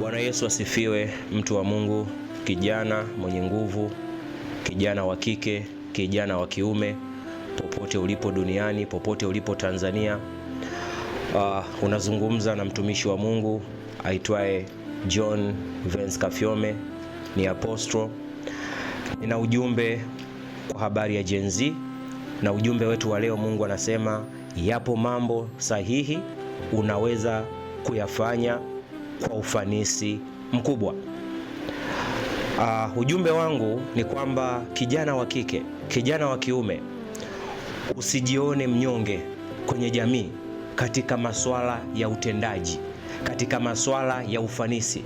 Bwana Yesu asifiwe, mtu wa Mungu, kijana mwenye nguvu, kijana wa kike, kijana wa kiume, popote ulipo duniani, popote ulipo Tanzania. Unazungumza na mtumishi wa Mungu aitwaye John Vance Kafyome, ni apostol. Nina ujumbe kwa habari ya Gen Z, na ujumbe wetu wa leo, Mungu anasema yapo mambo sahihi unaweza kuyafanya kwa ufanisi mkubwa. Ujumbe wangu ni kwamba kijana wa kike, kijana wa kiume, usijione mnyonge kwenye jamii katika masuala ya utendaji, katika masuala ya ufanisi.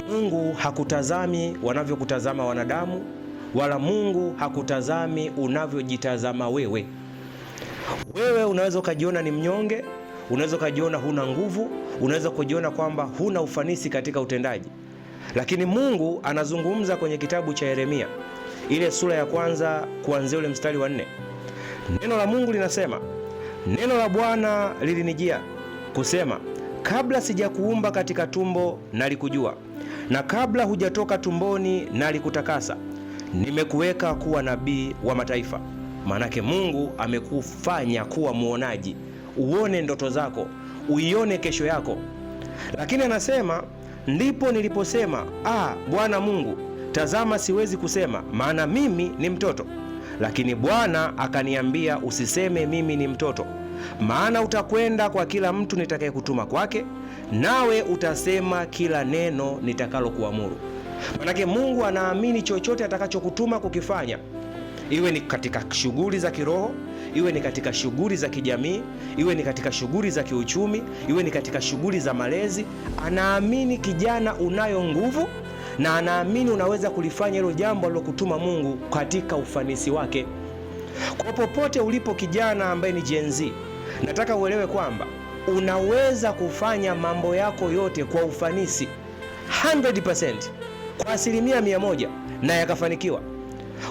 Mungu hakutazami wanavyokutazama wanadamu, wala Mungu hakutazami unavyojitazama wewe. Wewe unaweza ukajiona ni mnyonge, unaweza ukajiona huna nguvu, unaweza kujiona kwamba huna ufanisi katika utendaji. Lakini Mungu anazungumza kwenye kitabu cha Yeremia, ile sura ya kwanza kuanzia ule mstari wa 4. Neno la Mungu linasema, neno la Bwana lilinijia kusema, kabla sijakuumba katika tumbo nalikujua, na kabla hujatoka tumboni nalikutakasa. Nimekuweka kuwa nabii wa mataifa. Maanake Mungu amekufanya kuwa muonaji, uone ndoto zako, uione kesho yako. Lakini anasema, ndipo niliposema, Bwana Mungu, tazama siwezi kusema, maana mimi ni mtoto. Lakini Bwana akaniambia, usiseme mimi ni mtoto, maana utakwenda kwa kila mtu nitakayekutuma kwake, nawe utasema kila neno nitakalokuamuru. Maanake Mungu anaamini chochote atakachokutuma kukifanya, iwe ni katika shughuli za kiroho, iwe ni katika shughuli za kijamii, iwe ni katika shughuli za kiuchumi, iwe ni katika shughuli za malezi. Anaamini kijana unayo nguvu, na anaamini unaweza kulifanya hilo jambo alilokutuma Mungu katika ufanisi wake. Kwa popote ulipo kijana ambaye ni Gen Z, nataka uelewe kwamba unaweza kufanya mambo yako yote kwa ufanisi 100%, kwa 100%, na yakafanikiwa.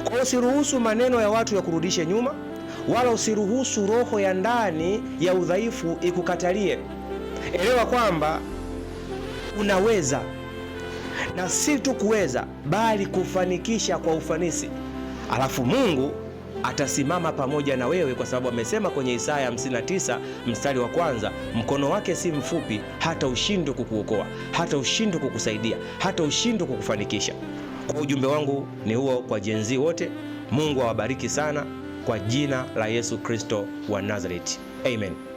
Kwa usiruhusu maneno ya watu ya kurudishe nyuma, wala usiruhusu roho ya ndani ya udhaifu ikukatalie. Elewa kwamba unaweza, na si tu kuweza, bali kufanikisha kwa ufanisi. Alafu Mungu atasimama pamoja na wewe, kwa sababu amesema kwenye Isaya 59 mstari wa 1, mkono wake si mfupi hata ushindwe kukuokoa, hata ushindwe kukusaidia, hata ushindwe kukufanikisha. Kwa ujumbe wangu ni huo kwa Gen Z wote. Mungu awabariki sana kwa jina la Yesu Kristo wa Nazareti. Amen.